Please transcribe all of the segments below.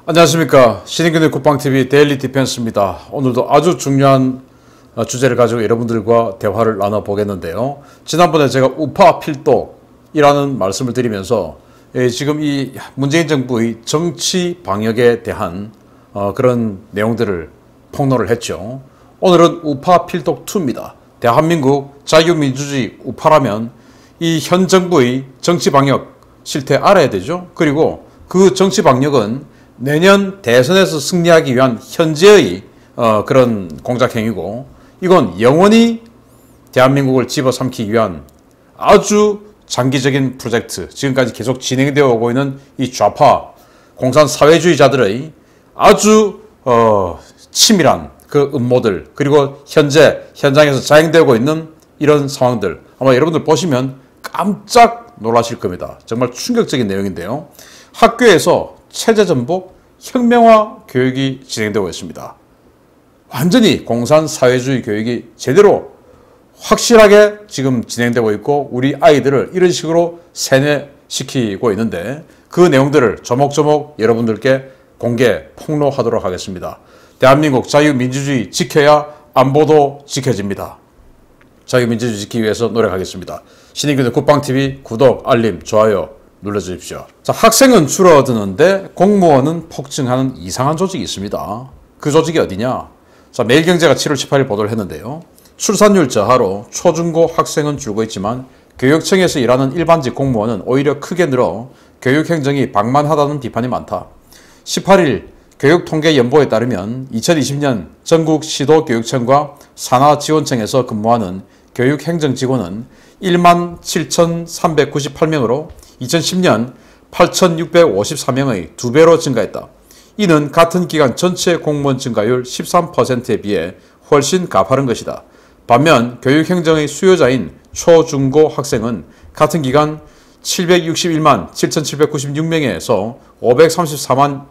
안녕하십니까. 신인균의 국방TV 데일리 디펜스입니다. 오늘도 아주 중요한 주제를 가지고 여러분들과 대화를 나눠보겠는데요. 지난번에 제가 우파 필독이라는 말씀을 드리면서 지금 이 문재인 정부의 정치 방역에 대한 그런 내용들을 폭로를 했죠. 오늘은 우파 필독2입니다. 대한민국 자유민주주의 우파라면 이 현 정부의 정치 방역 실태 알아야 되죠. 그리고 그 정치 방역은 내년 대선에서 승리하기 위한 현재의 그런 공작행위고, 이건 영원히 대한민국을 집어삼키기 위한 아주 장기적인 프로젝트, 지금까지 계속 진행되어 오고 있는 이 좌파 공산 사회주의자들의 아주 치밀한 그 음모들, 그리고 현재 현장에서 자행되고 있는 이런 상황들, 아마 여러분들 보시면 깜짝 놀라실 겁니다. 정말 충격적인 내용인데요. 학교에서 체제전복 혁명화 교육이 진행되고 있습니다. 완전히 공산 사회주의 교육이 제대로 확실하게 지금 진행되고 있고, 우리 아이들을 이런 식으로 세뇌시키고 있는데, 그 내용들을 조목조목 여러분들께 공개 폭로하도록 하겠습니다. 대한민국 자유민주주의 지켜야 안보도 지켜집니다. 자유민주주의 지키기 위해서 노력하겠습니다. 신인균의 국방TV 구독, 알림, 좋아요 눌러주십시오. 자, 학생은 줄어드는데 공무원은 폭증하는 이상한 조직이 있습니다. 그 조직이 어디냐? 자, 매일경제가 7월 18일 보도를 했는데요. 출산율 저하로 초중고 학생은 줄고 있지만 교육청에서 일하는 일반직 공무원은 오히려 크게 늘어 교육행정이 방만하다는 비판이 많다. 18일 교육통계연보에 따르면 2020년 전국 시도교육청과 산하지원청에서 근무하는 교육행정직원은 17,398명으로 2010년 8,654명의 2배로 증가했다. 이는 같은 기간 전체 공무원 증가율 13%에 비해 훨씬 가파른 것이다. 반면 교육행정의 수요자인 초중고 학생은 같은 기간 761만 7,796명에서 534만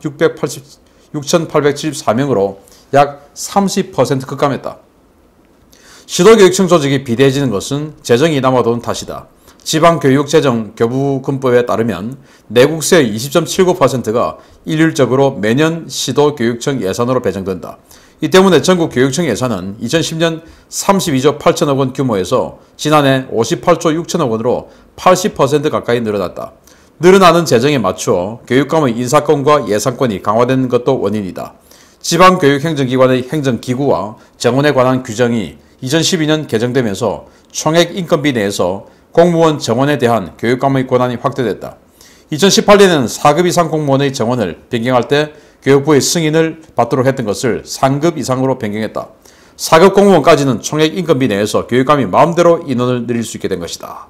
6,874명으로 약 30% 급감했다. 시도교육청 조직이 비대해지는 것은 재정이 남아도는 탓이다. 지방교육재정교부금법에 따르면 내국세 20.79%가 일률적으로 매년 시도교육청 예산으로 배정된다. 이 때문에 전국교육청 예산은 2010년 32조 8천억 원 규모에서 지난해 58조 6천억 원으로 80% 가까이 늘어났다. 늘어나는 재정에 맞추어 교육감의 인사권과 예산권이 강화된 것도 원인이다. 지방교육행정기관의 행정기구와 정원에 관한 규정이 2012년 개정되면서 총액 인건비 내에서 공무원 정원에 대한 교육감의 권한이 확대됐다. 2018년에는 4급 이상 공무원의 정원을 변경할 때 교육부의 승인을 받도록 했던 것을 3급 이상으로 변경했다. 4급 공무원까지는 총액 인건비 내에서 교육감이 마음대로 인원을 늘릴 수 있게 된 것이다.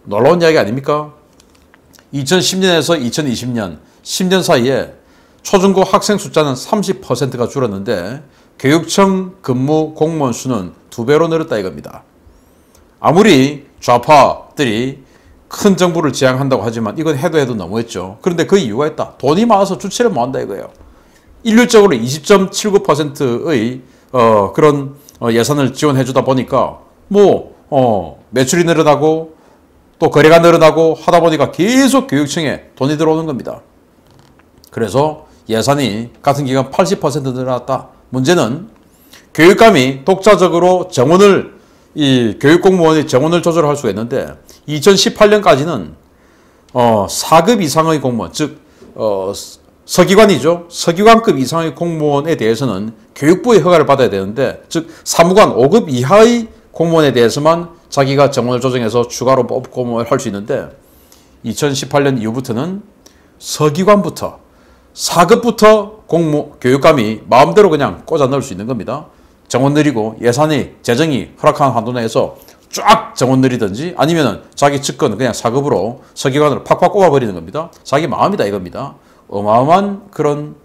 놀라운 이야기 아닙니까? 2010년에서 2020년 10년 사이에 초중고 학생 숫자는 30%가 줄었는데 교육청 근무 공무원 수는 2배로 늘었다 이겁니다. 아무리 좌파들이 큰 정부를 지향한다고 하지만 이건 해도 너무했죠. 그런데 그 이유가 있다. 돈이 많아서 주체를 못한다 이거예요. 일률적으로 20.79%의 그런 예산을 지원해 주다 보니까 매출이 늘어나고 또 거래가 늘어나고 하다 보니까 계속 교육청에 돈이 들어오는 겁니다. 그래서 예산이 같은 기간 80% 늘어났다. 문제는 교육감이 독자적으로 이 교육공무원의 정원을 조절할 수가 있는데 2018년까지는 4급 이상의 공무원, 즉 서기관이죠. 서기관급 이상의 공무원에 대해서는 교육부의 허가를 받아야 되는데, 즉 사무관 5급 이하의 공무원에 대해서만 자기가 정원을 조정해서 추가로 뽑고 할 수 있는데 2018년 이후부터는 서기관부터 4급부터 교육감이 마음대로 그냥 꽂아 넣을 수 있는 겁니다. 정원 늘리고 예산이 재정이 허락한 한도 내에서 쫙 정원 늘리든지 아니면은 자기 측근 그냥 4급으로 서기관으로 팍팍 꼽아버리는 겁니다. 자기 마음이다 이겁니다. 어마어마한 그런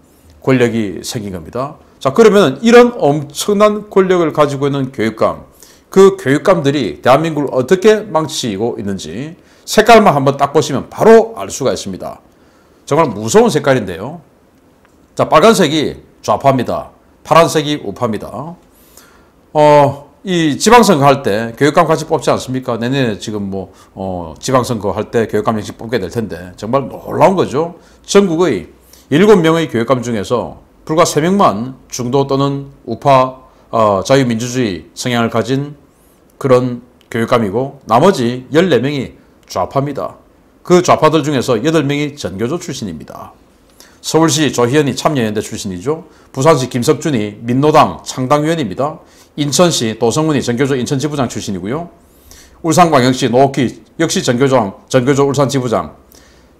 권력이 생긴 겁니다. 자, 그러면 이런 엄청난 권력을 가지고 있는 교육감, 그 교육감들이 대한민국을 어떻게 망치고 있는지 색깔만 한번 딱 보시면 바로 알 수가 있습니다. 정말 무서운 색깔인데요. 자, 빨간색이 좌파입니다. 파란색이 우파입니다. 이 지방선거 할 때 교육감 같이 뽑지 않습니까? 내년에 지금 지방선거 할 때 교육감 역시 뽑게 될 텐데 정말 놀라운 거죠. 전국의 7명의 교육감 중에서 불과 3명만 중도 또는 우파 자유민주주의 성향을 가진 그런 교육감이고 나머지 14명이 좌파입니다. 그 좌파들 중에서 8명이 전교조 출신입니다. 서울시 조희연이 참여연대 출신이죠. 부산시 김석준이 민노당 창당위원입니다. 인천시 도성훈이 전교조 인천지부장 출신이고요. 울산광역시 노옥희 역시 전교조 울산지부장,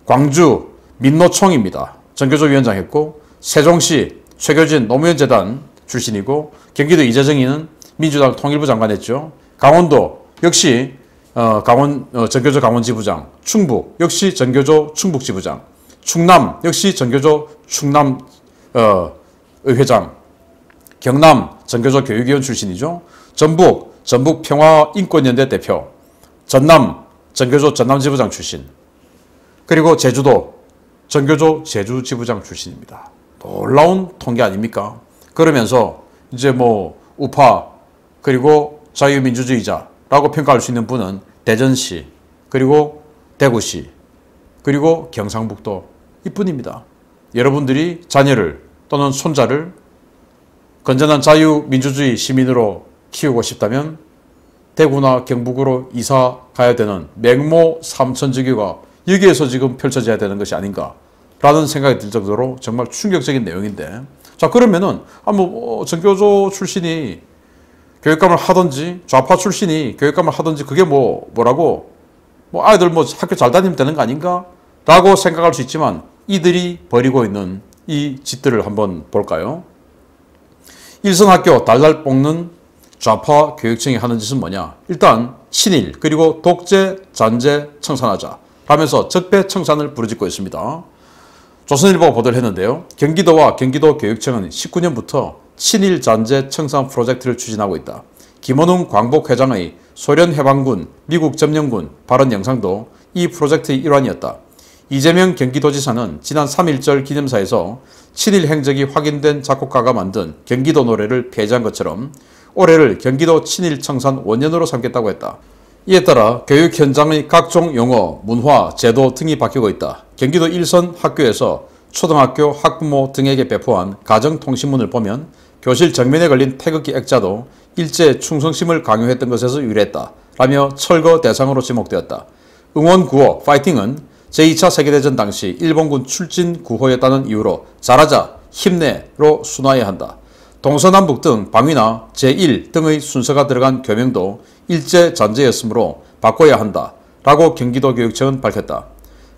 광주 민노총입니다. 전교조 위원장 했고, 세종시 최교진 노무현재단 출신이고, 경기도 이재정이는 민주당 통일부 장관 했죠. 강원도 역시 전교조 강원지부장, 충북 역시 전교조 충북지부장, 충남 역시 전교조 충남 의회장, 경남 전교조 교육위원 출신이죠. 전북 평화인권연대 대표, 전남 전교조 전남지부장 출신, 그리고 제주도 전교조 제주지부장 출신입니다. 놀라운 통계 아닙니까? 그러면서 이제 뭐 우파 그리고 자유민주주의자라고 평가할 수 있는 분은 대전시, 그리고 대구시, 그리고 경상북도 이뿐입니다. 여러분들이 자녀를 또는 손자를 건전한 자유민주주의 시민으로 키우고 싶다면 대구나 경북으로 이사 가야 되는 맹모 삼천지교가 여기에서 지금 펼쳐져야 되는 것이 아닌가라는 생각이 들 정도로 정말 충격적인 내용인데, 자 그러면은 전교조 출신이 교육감을 하든지 좌파 출신이 교육감을 하든지 그게 뭐라고 아이들 학교 잘 다니면 되는 거 아닌가? 라고 생각할 수 있지만 이들이 벌이고 있는 이 짓들을 한번 볼까요? 일선학교 달달 볶는 좌파 교육청이 하는 짓은 뭐냐? 일단 친일 그리고 독재 잔재 청산하자 하면서 적폐청산을 부르짖고 있습니다. 조선일보가 보도를 했는데요. 경기도와 경기도교육청은 19년부터 친일 잔재 청산 프로젝트를 추진하고 있다. 김원웅 광복회장의 소련 해방군, 미국 점령군 발언 영상도 이 프로젝트의 일환이었다. 이재명 경기도지사는 지난 3.1절 기념사에서 친일 행적이 확인된 작곡가가 만든 경기도 노래를 폐지한 것처럼 올해를 경기도 친일 청산 원년으로 삼겠다고 했다. 이에 따라 교육 현장의 각종 용어, 문화, 제도 등이 바뀌고 있다. 경기도 일선 학교에서 초등학교 학부모 등에게 배포한 가정통신문을 보면 교실 정면에 걸린 태극기 액자도 일제 충성심을 강요했던 것에서 유래했다 라며 철거 대상으로 지목되었다. 응원구호 파이팅은 제2차 세계대전 당시 일본군 출진 구호였다는 이유로 잘하자, 힘내로 순화해야 한다. 동서남북 등 방위나 제1 등의 순서가 들어간 교명도 일제 잔재였으므로 바꿔야 한다 라고 경기도교육청은 밝혔다.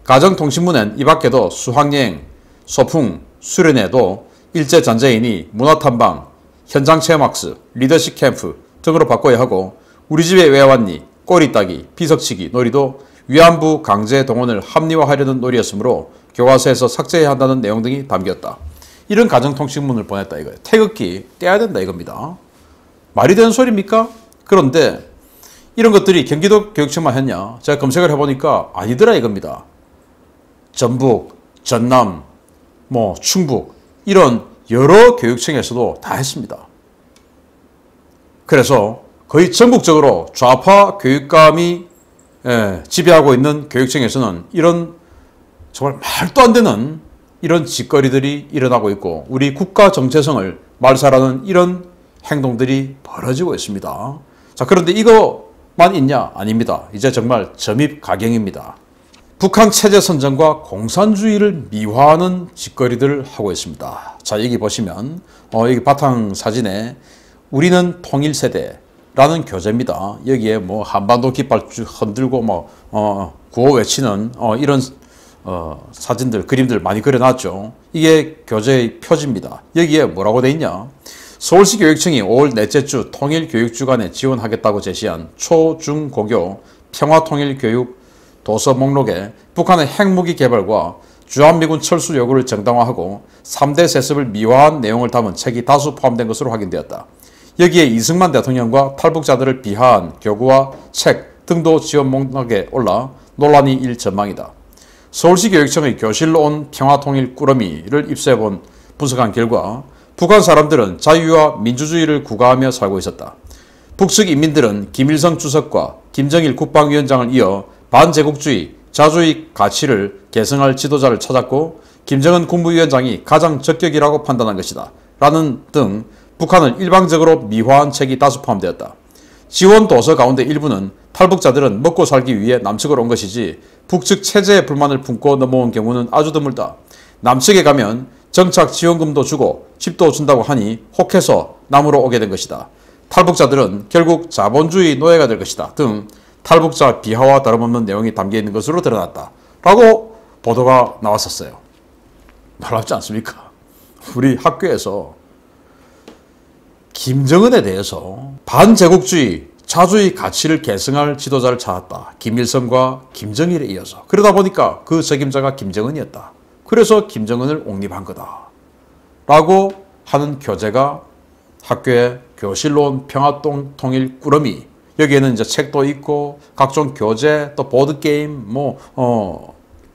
가정통신문엔 이 밖에도 수학여행, 소풍, 수련회도 일제 잔재이니 문화탐방, 현장체험학습, 리더십 캠프 등으로 바꿔야 하고 우리 집에 왜 왔니, 꼬리 따기, 비석치기 놀이도 위안부 강제 동원을 합리화하려는 놀이였으므로 교과서에서 삭제해야 한다는 내용 등이 담겼다. 이런 가정통신문을 보냈다 이거예요. 태극기 떼야 된다 이겁니다. 말이 되는 소리입니까? 그런데 이런 것들이 경기도 교육청만 했냐? 제가 검색을 해보니까 아니더라 이겁니다. 전북, 전남, 충북 이런 여러 교육청에서도 다 했습니다. 그래서 거의 전국적으로 좌파 교육감이 지배하고 있는 교육청에서는 이런 정말 말도 안 되는 이런 짓거리들이 일어나고 있고 우리 국가 정체성을 말살하는 이런 행동들이 벌어지고 있습니다. 자, 그런데 이거만 있냐? 아닙니다. 이제 정말 점입가경입니다. 북한 체제 선전과 공산주의를 미화하는 짓거리들을 하고 있습니다. 자, 여기 보시면 여기 바탕 사진에 우리는 통일세대라는 교재입니다. 여기에 한반도 깃발 쭉 흔들고 구호 외치는 이런 사진들, 그림들 많이 그려놨죠. 이게 교재의 표지입니다. 여기에 뭐라고 돼 있냐? 서울시 교육청이 5월 넷째 주 통일교육주간에 지원하겠다고 제시한 초, 중, 고교 평화통일교육 도서 목록에 북한의 핵무기 개발과 주한미군 철수 요구를 정당화하고 3대 세습을 미화한 내용을 담은 책이 다수 포함된 것으로 확인되었다. 여기에 이승만 대통령과 탈북자들을 비하한 교구와 책 등도 지원 목록에 올라 논란이 일 전망이다. 서울시 교육청의 교실로 온 평화통일 꾸러미를 입수해본 분석한 결과 북한 사람들은 자유와 민주주의를 구가하며 살고 있었다. 북측 인민들은 김일성 주석과 김정일 국방위원장을 이어 반제국주의, 자주의 가치를 계승할 지도자를 찾았고 김정은 국무위원장이 가장 적격이라고 판단한 것이다. 라는 등 북한을 일방적으로 미화한 책이 다수 포함되었다. 지원 도서 가운데 일부는 탈북자들은 먹고 살기 위해 남측으로 온 것이지 북측 체제에 불만을 품고 넘어온 경우는 아주 드물다. 남측에 가면 정착 지원금도 주고 집도 준다고 하니 혹해서 남으로 오게 된 것이다. 탈북자들은 결국 자본주의 노예가 될 것이다. 등 탈북자 비하와 다름없는 내용이 담겨있는 것으로 드러났다. 라고 보도가 나왔었어요. 놀랍지 않습니까? 우리 학교에서 김정은에 대해서 반제국주의, 자주의 가치를 계승할 지도자를 찾았다. 김일성과 김정일에 이어서. 그러다 보니까 그 책임자가 김정은이었다. 그래서 김정은을 옹립한 거다. 라고 하는 교재가 학교에 교실로 온 평화통일 꾸러미, 여기에는 이제 책도 있고 각종 교재, 또 보드게임,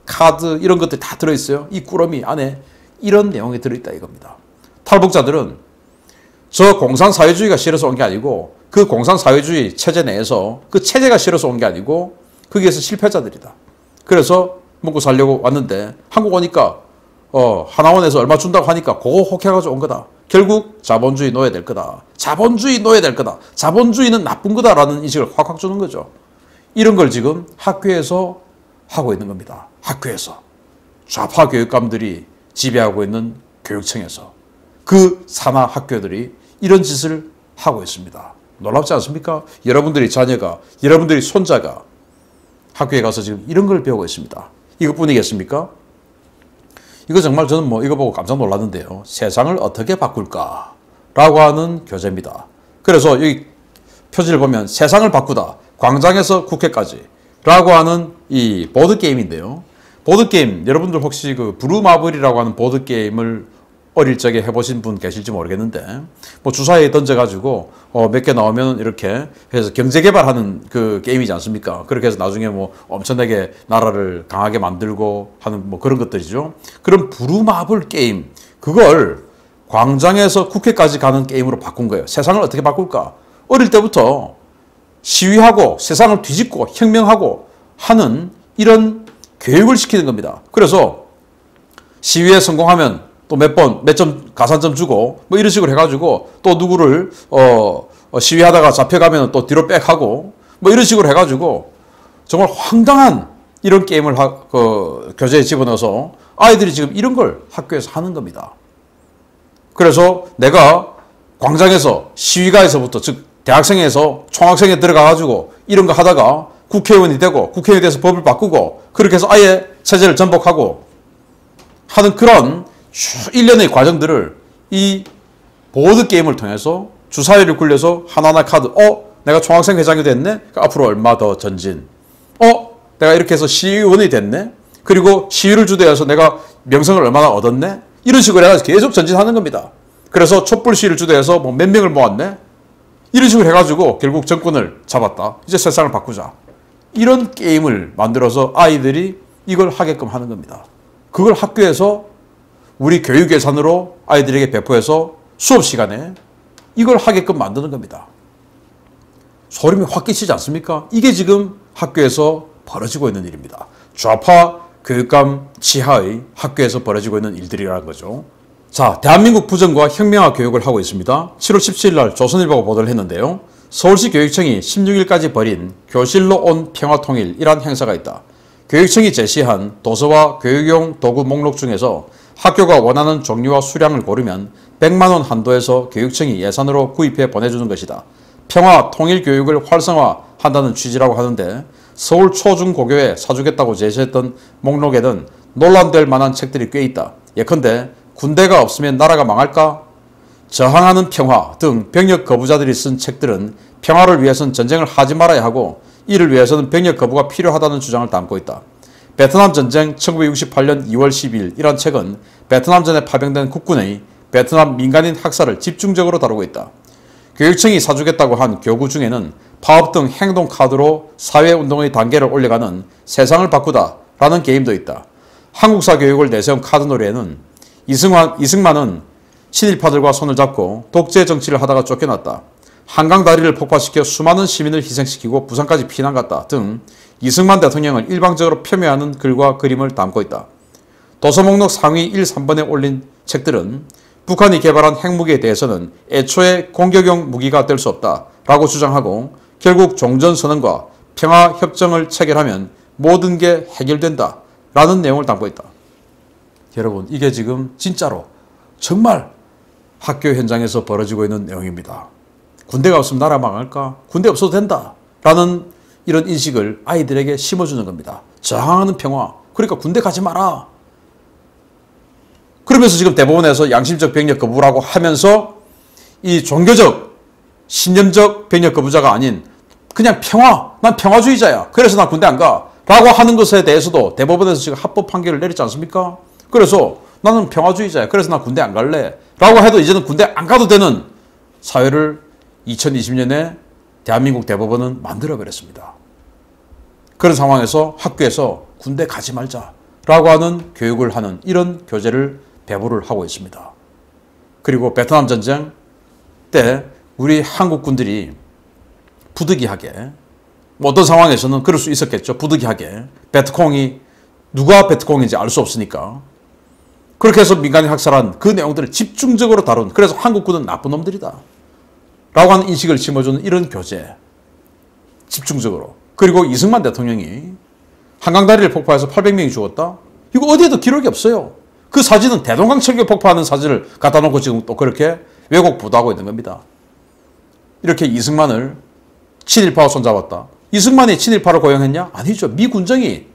카드 이런 것들이 다 들어있어요. 이 꾸러미 안에 이런 내용이 들어있다 이겁니다. 탈북자들은 저 공산사회주의가 싫어서 온 게 아니고 그 공산사회주의 체제 내에서 그 체제가 싫어서 온 게 아니고 거기에서 실패자들이다. 그래서 먹고 살려고 왔는데 한국 오니까 하나원에서 얼마 준다고 하니까 그거 혹해가지고 온 거다. 결국 자본주의 노예 될 거다. 자본주의 노예 될 거다. 자본주의는 나쁜 거다라는 인식을 확확 주는 거죠. 이런 걸 지금 학교에서 하고 있는 겁니다. 학교에서. 좌파 교육감들이 지배하고 있는 교육청에서 그 산하 학교들이 이런 짓을 하고 있습니다. 놀랍지 않습니까? 여러분들이 자녀가, 여러분들이 손자가 학교에 가서 지금 이런 걸 배우고 있습니다. 이것뿐이겠습니까? 이거 정말 저는 이거 보고 깜짝 놀랐는데요. 세상을 어떻게 바꿀까? 라고 하는 교재입니다. 그래서 여기 표지를 보면 세상을 바꾸다. 광장에서 국회까지. 라고 하는 이 보드게임인데요. 보드게임, 여러분들 혹시 그 브루마블이라고 하는 보드게임을 어릴 적에 해보신 분 계실지 모르겠는데, 주사위에 던져가지고, 몇 개 나오면 이렇게 해서 경제개발하는 그 게임이지 않습니까? 그렇게 해서 나중에 엄청나게 나라를 강하게 만들고 하는 그런 것들이죠. 그런 브루마블 게임, 그걸 광장에서 국회까지 가는 게임으로 바꾼 거예요. 세상을 어떻게 바꿀까? 어릴 때부터 시위하고 세상을 뒤집고 혁명하고 하는 이런 교육을 시키는 겁니다. 그래서 시위에 성공하면 또 몇 점 가산점 주고 이런 식으로 해가지고 또 누구를 시위하다가 잡혀가면 또 뒤로 빽하고 이런 식으로 해가지고 정말 황당한 이런 게임을 교재에 집어넣어서 아이들이 지금 이런 걸 학교에서 하는 겁니다. 그래서 내가 광장에서 시위가에서부터 즉 대학생에서 총학생에 들어가가지고 이런 거 하다가 국회의원이 되고 국회의원이 돼서 법을 바꾸고 그렇게 해서 아예 체제를 전복하고 하는 그런 1년의 과정들을 이 보드게임을 통해서 주사위를 굴려서 하나하나 카드, 내가 총학생 회장이 됐네? 앞으로 얼마 더 전진. 내가 이렇게 해서 시의원이 됐네? 그리고 시위를 주도해서 내가 명성을 얼마나 얻었네? 이런 식으로 해서 계속 전진하는 겁니다. 그래서 촛불 시위를 주도해서 몇 명을 모았네? 이런 식으로 해가지고 결국 정권을 잡았다. 이제 세상을 바꾸자. 이런 게임을 만들어서 아이들이 이걸 하게끔 하는 겁니다. 그걸 학교에서 우리 교육 예산으로 아이들에게 배포해서 수업 시간에 이걸 하게끔 만드는 겁니다. 소름이 확 끼치지 않습니까? 이게 지금 학교에서 벌어지고 있는 일입니다. 좌파 교육감 지하의 학교에서 벌어지고 있는 일들이라는 거죠. 자, 대한민국 부정과 혁명화 교육을 하고 있습니다. 7월 17일 날 조선일보가 보도를 했는데요. 서울시 교육청이 16일까지 벌인 교실로 온 평화통일이란 행사가 있다. 교육청이 제시한 도서와 교육용 도구 목록 중에서 학교가 원하는 종류와 수량을 고르면 100만 원 한도에서 교육청이 예산으로 구입해 보내주는 것이다. 평화 통일 교육을 활성화한다는 취지라고 하는데 서울 초중고교에 사주겠다고 제시했던 목록에는 논란될 만한 책들이 꽤 있다. 예컨대 군대가 없으면 나라가 망할까? 저항하는 평화 등 병력 거부자들이 쓴 책들은 평화를 위해서는 전쟁을 하지 말아야 하고 이를 위해서는 병력 거부가 필요하다는 주장을 담고 있다. 베트남 전쟁 1968년 2월 10일 이란 책은 베트남전에 파병된 국군의 베트남 민간인 학살을 집중적으로 다루고 있다. 교육청이 사주겠다고 한 교구 중에는 파업 등 행동 카드로 사회운동의 단계를 올려가는 세상을 바꾸다 라는 게임도 있다. 한국사 교육을 내세운 카드 놀이에는 이승만은 친일파들과 손을 잡고 독재 정치를 하다가 쫓겨났다. 한강 다리를 폭파시켜 수많은 시민을 희생시키고 부산까지 피난 갔다 등 이승만 대통령을 일방적으로 폄훼하는 글과 그림을 담고 있다. 도서목록 상위 1, 3번에 올린 책들은 북한이 개발한 핵무기에 대해서는 애초에 공격용 무기가 될 수 없다라고 주장하고 결국 종전선언과 평화협정을 체결하면 모든 게 해결된다라는 내용을 담고 있다. 여러분, 이게 지금 진짜로 정말 학교 현장에서 벌어지고 있는 내용입니다. 군대가 없으면 나라 망할까? 군대 없어도 된다 라는 이런 인식을 아이들에게 심어주는 겁니다. 저항하는 평화, 그러니까 군대 가지 마라. 그러면서 지금 대법원에서 양심적 병력 거부라고 하면서 이 종교적, 신념적 병력 거부자가 아닌 그냥 평화, 난 평화주의자야, 그래서 난 군대 안 가 라고 하는 것에 대해서도 대법원에서 지금 합법 판결을 내렸지 않습니까? 그래서 나는 평화주의자야, 그래서 난 군대 안 갈래 라고 해도 이제는 군대 안 가도 되는 사회를 2020년에 대한민국 대법원은 만들어버렸습니다. 그런 상황에서 학교에서 군대 가지 말자라고 하는 교육을 하는 이런 교재를 배부를 하고 있습니다. 그리고 베트남 전쟁 때 우리 한국 군들이 부득이하게, 어떤 상황에서는 그럴 수 있었겠죠. 부득이하게 베트콩이 누가 베트콩인지 알 수 없으니까 그렇게 해서 민간인 학살한 그 내용들을 집중적으로 다룬, 그래서 한국군은 나쁜 놈들이다 라고 하는 인식을 심어주는 이런 교재, 집중적으로. 그리고 이승만 대통령이 한강다리를 폭파해서 800명이 죽었다? 이거 어디에도 기록이 없어요. 그 사진은 대동강철교 폭파하는 사진을 갖다 놓고 지금 또 그렇게 왜곡 보도하고 있는 겁니다. 이렇게 이승만을 친일파와 손잡았다. 이승만이 친일파를 고용했냐? 아니죠. 미 군정이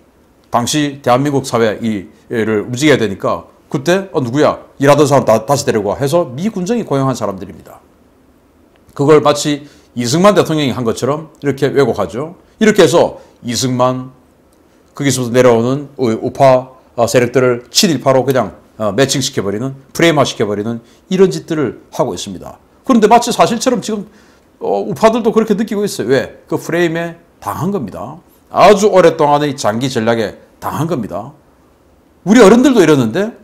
당시 대한민국 사회를 움직여야 되니까 그때 누구야? 일하던 사람 다시 데리고 와 해서 미 군정이 고용한 사람들입니다. 그걸 마치 이승만 대통령이 한 것처럼 이렇게 왜곡하죠. 이렇게 해서 이승만, 거기서부터 내려오는 우파 세력들을 친일파로 그냥 매칭시켜버리는, 프레임화시켜버리는 이런 짓들을 하고 있습니다. 그런데 마치 사실처럼 지금 우파들도 그렇게 느끼고 있어요. 왜? 그 프레임에 당한 겁니다. 아주 오랫동안의 장기 전략에 당한 겁니다. 우리 어른들도 이러는데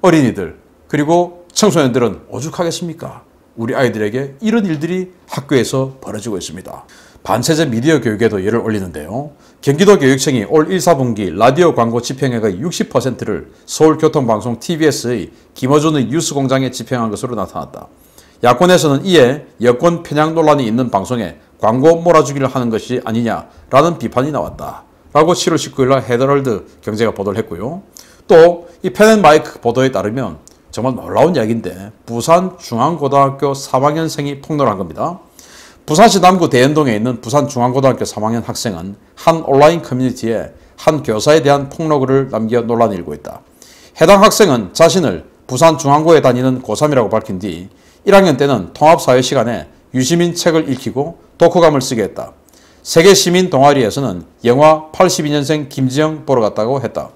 어린이들 그리고 청소년들은 오죽하겠습니까? 우리 아이들에게 이런 일들이 학교에서 벌어지고 있습니다. 반체제 미디어 교육에도 열을 올리는데요. 경기도교육청이 올 1, 4분기 라디오 광고 집행액의 60%를 서울교통방송 TBS의 김어준의 뉴스공장에 집행한 것으로 나타났다. 야권에서는 이에 여권 편향 논란이 있는 방송에 광고 몰아주기를 하는 것이 아니냐라는 비판이 나왔다. 라고 7월 19일 날 헤더럴드 경제가 보도를 했고요. 또 이 펜앤마이크 보도에 따르면 정말 놀라운 이야기인데 부산중앙고등학교 3학년생이 폭로를 한 겁니다. 부산시 남구 대연동에 있는 부산중앙고등학교 3학년 학생은 한 온라인 커뮤니티에 한 교사에 대한 폭로글을 남겨 논란이 일고 있다. 해당 학생은 자신을 부산중앙고에 다니는 고3이라고 밝힌 뒤 1학년 때는 통합사회 시간에 유시민 책을 읽히고 독후감을 쓰게 했다. 세계시민 동아리에서는 영화 82년생 김지영 보러 갔다고 했다.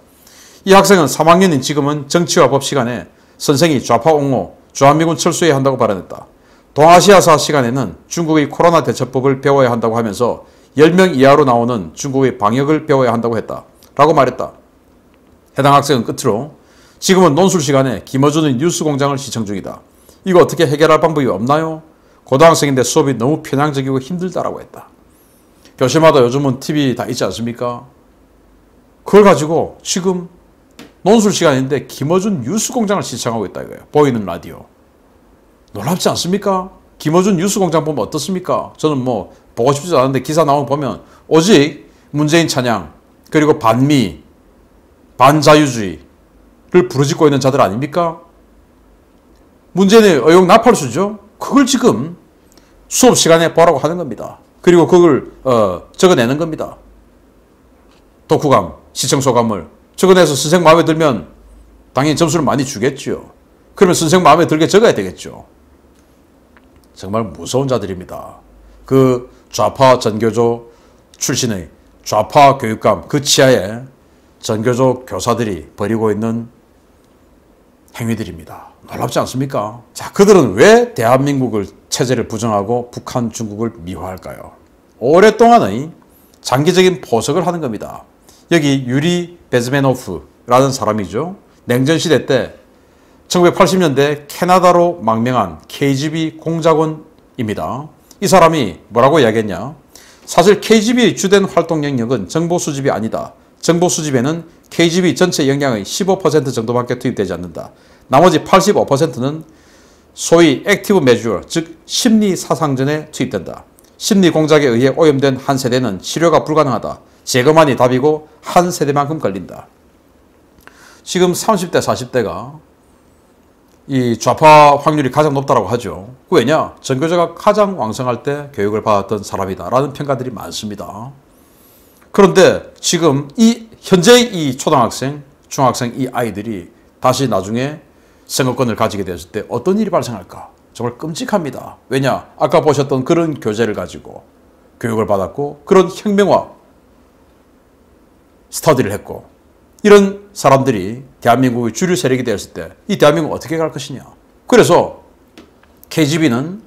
이 학생은 3학년인 지금은 정치와 법 시간에 선생이 좌파 옹호, 주한미군 철수해야 한다고 발언했다. 동아시아사 시간에는 중국의 코로나 대처법을 배워야 한다고 하면서 10명 이하로 나오는 중국의 방역을 배워야 한다고 했다. 라고 말했다. 해당 학생은 끝으로 지금은 논술 시간에 김어준의 뉴스공장을 시청 중이다. 이거 어떻게 해결할 방법이 없나요? 고등학생인데 수업이 너무 편향적이고 힘들다라고 했다. 교실마다 요즘은 TV 다 있지 않습니까? 그걸 가지고 지금 논술 시간인데 김어준 뉴스공장을 시청하고 있다 이거예요. 보이는 라디오. 놀랍지 않습니까? 김어준 뉴스공장 보면 어떻습니까? 저는 뭐 보고 싶지 않은데 기사 나오면 보면 오직 문재인 찬양 그리고 반미, 반자유주의를 부르짖고 있는 자들 아닙니까? 문재인의 의혹 나팔수죠. 그걸 지금 수업 시간에 보라고 하는 겁니다. 그리고 그걸 적어내는 겁니다. 독후감, 시청소감을 적어내서 선생 마음에 들면 당연히 점수를 많이 주겠죠. 그러면 선생 마음에 들게 적어야 되겠죠. 정말 무서운 자들입니다. 그 좌파 전교조 출신의 좌파 교육감 그 치하에 전교조 교사들이 벌이고 있는 행위들입니다. 놀랍지 않습니까? 자, 그들은 왜 대한민국을 체제를 부정하고 북한, 중국을 미화할까요? 오랫동안의 장기적인 포석을 하는 겁니다. 여기 유리 베즈메노프라는 사람이죠. 냉전시대 때 1980년대 캐나다로 망명한 KGB 공작원입니다. 이 사람이 뭐라고 이야기했냐? 사실 KGB의 주된 활동 영역은 정보 수집이 아니다. 정보 수집에는 KGB 전체 역량의 15% 정도밖에 투입되지 않는다. 나머지 85%는 소위 액티브 메주어, 즉 심리 사상전에 투입된다. 심리 공작에 의해 오염된 한 세대는 치료가 불가능하다. 제거만이 답이고 한 세대만큼 걸린다. 지금 30대, 40대가 이 좌파 확률이 가장 높다고 하죠. 왜냐? 전교조가 가장 왕성할 때 교육을 받았던 사람이다라는 평가들이 많습니다. 그런데 지금 현재 이 초등학생, 중학생 이 아이들이 다시 나중에 선거권을 가지게 되었을 때 어떤 일이 발생할까? 정말 끔찍합니다. 왜냐? 아까 보셨던 그런 교재를 가지고 교육을 받았고 그런 혁명화 스터디를 했고 이런 사람들이 대한민국의 주류 세력이 되었을 때 이 대한민국 어떻게 갈 것이냐. 그래서 KGB는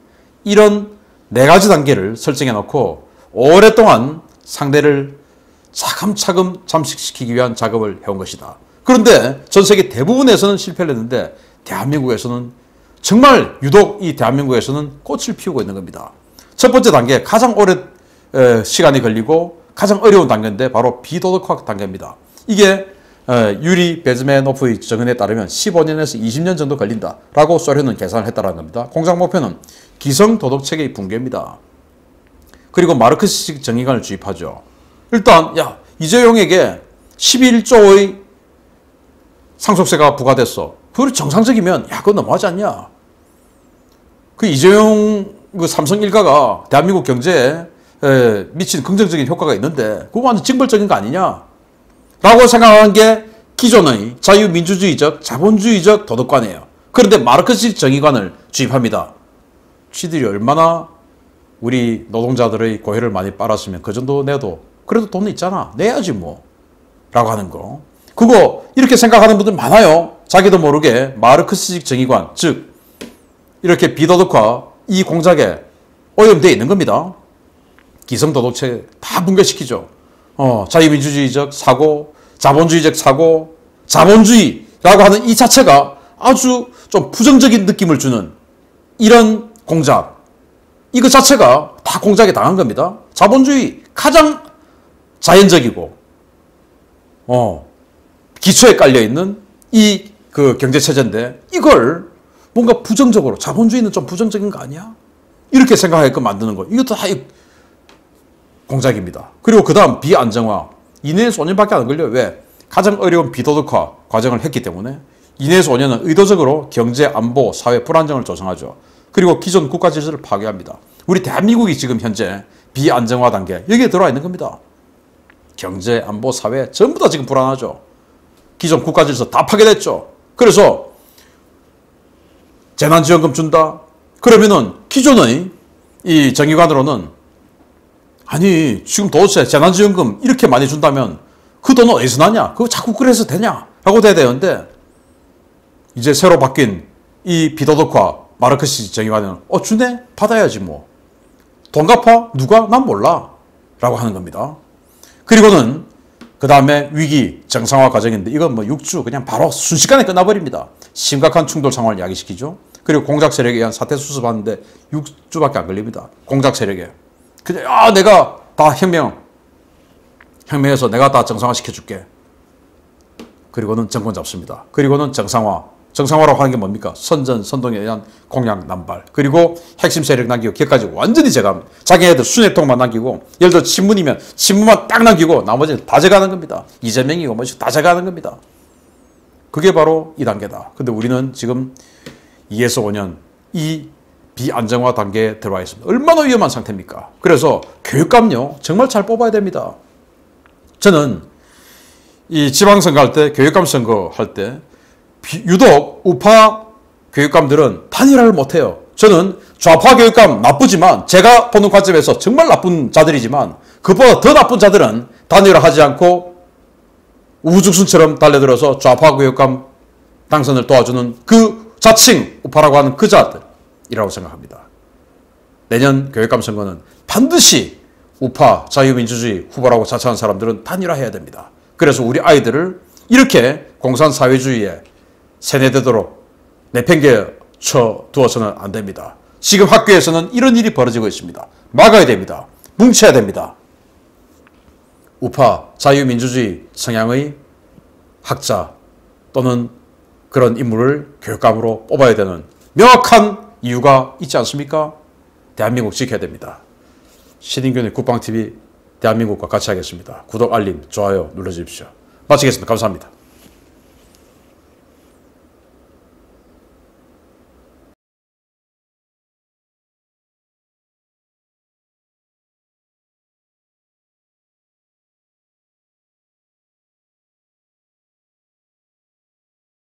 이런 4가지 단계를 설정해 놓고 오랫동안 상대를 차근차근 잠식시키기 위한 작업을 해온 것이다. 그런데 전 세계 대부분에서는 실패를 했는데 대한민국에서는 정말 유독 이 대한민국에서는 꽃을 피우고 있는 겁니다. 첫 번째 단계, 가장 오래 시간이 걸리고 가장 어려운 단계인데 바로 비도덕화 단계입니다. 이게 유리 베즈메노프의 정언에 따르면 15년에서 20년 정도 걸린다라고 소련은 계산을 했다는 겁니다. 공작 목표는 기성 도덕체계의 붕괴입니다. 그리고 마르크스식 정의관을 주입하죠. 일단 이재용에게 11조의 상속세가 부과됐어. 그걸 정상적이면 그건 너무하지 않냐. 그 이재용 그 삼성 일가가 대한민국 경제에 미친 긍정적인 효과가 있는데 그거 완전 징벌적인 거 아니냐 라고 생각하는 게 기존의 자유민주주의적 자본주의적 도덕관이에요. 그런데 마르크스식 정의관을 주입합니다. 지들이 얼마나 우리 노동자들의 고혈을 많이 빨았으면 그 정도 내도 그래도 돈 있잖아 내야지 뭐 라고 하는 거. 그거 이렇게 생각하는 분들 많아요. 자기도 모르게 마르크스식 정의관, 즉 이렇게 비도덕화 이 공작에 오염되어 있는 겁니다. 기성도덕체 다 붕괴시키죠. 자유민주주의적 사고, 자본주의적 사고, 자본주의라고 하는 이 자체가 아주 좀 부정적인 느낌을 주는 이런 공작, 이거 자체가 다 공작에 당한 겁니다. 자본주의 가장 자연적이고 기초에 깔려있는 이 그 경제체제인데 이걸 뭔가 부정적으로, 자본주의는 좀 부정적인 거 아니야? 이렇게 생각하게끔 만드는 거, 이것도 다 공작입니다. 그리고 그 다음 비안정화, 이내에서 5년밖에 안 걸려요. 왜? 가장 어려운 비도덕화 과정을 했기 때문에. 이내에서 5년은 의도적으로 경제, 안보, 사회 불안정을 조성하죠. 그리고 기존 국가 질서를 파괴합니다. 우리 대한민국이 지금 현재 비안정화 단계, 여기에 들어와 있는 겁니다. 경제, 안보, 사회 전부 다 지금 불안하죠. 기존 국가 질서 다 파괴됐죠. 그래서 재난지원금 준다. 그러면은 기존의 이 정의관으로는 아니 지금 도대체 재난지원금 이렇게 많이 준다면 그 돈은 어디서 나냐? 그거 자꾸 그래서 되냐? 라고 돼야 되는데 이제 새로 바뀐 이 비도덕화 마르크스 정의관은 주네? 받아야지 뭐. 돈 갚아? 누가? 난 몰라. 라고 하는 겁니다. 그리고는 그 다음에 위기 정상화 과정인데 이건 뭐 6주 그냥 바로 순식간에 끝나버립니다. 심각한 충돌 상황을 야기시키죠. 그리고 공작 세력에 의한 사태 수습하는데 6주밖에 안 걸립니다. 공작 세력에. 그냥 내가 다 혁명해서 내가 다 정상화 시켜줄게. 그리고는 정권 잡습니다. 그리고는 정상화라고 하는 게 뭡니까? 선전, 선동에 의한 공약 남발. 그리고 핵심 세력 남기고 걔까지 완전히 제거합니다. 자기네들 순회통만 남기고 예를 들어 신문이면 신문만 딱 남기고 나머지는 다 제거하는 겁니다. 이재명이고 뭐지 다 제거하는 겁니다. 그게 바로 2단계다. 근데 우리는 지금 2에서 5년 이 비안정화 단계에 들어와 있습니다. 얼마나 위험한 상태입니까? 그래서 교육감요 정말 잘 뽑아야 됩니다. 저는 이 지방선거 할 때, 교육감 선거 할 때 유독 우파 교육감들은 단일화를 못해요. 저는 좌파 교육감 나쁘지만 제가 보는 관점에서 정말 나쁜 자들이지만 그보다 더 나쁜 자들은 단일화하지 않고 우후죽순처럼 달려들어서 좌파 교육감 당선을 도와주는 그 자칭 우파라고 하는 그 자들이라고 생각합니다. 내년 교육감 선거는 반드시 우파 자유민주주의 후보라고 자처한 사람들은 단일화해야 됩니다. 그래서 우리 아이들을 이렇게 공산사회주의에 세뇌되도록 내팽개쳐 두어서는 안 됩니다. 지금 학교에서는 이런 일이 벌어지고 있습니다. 막아야 됩니다. 뭉쳐야 됩니다. 우파 자유민주주의 성향의 학자 또는 그런 인물을 교육감으로 뽑아야 되는 명확한 이유가 있지 않습니까? 대한민국 지켜야 됩니다. 신인균의 국방TV 대한민국과 같이 하겠습니다. 구독, 알림, 좋아요 눌러주십시오. 마치겠습니다. 감사합니다.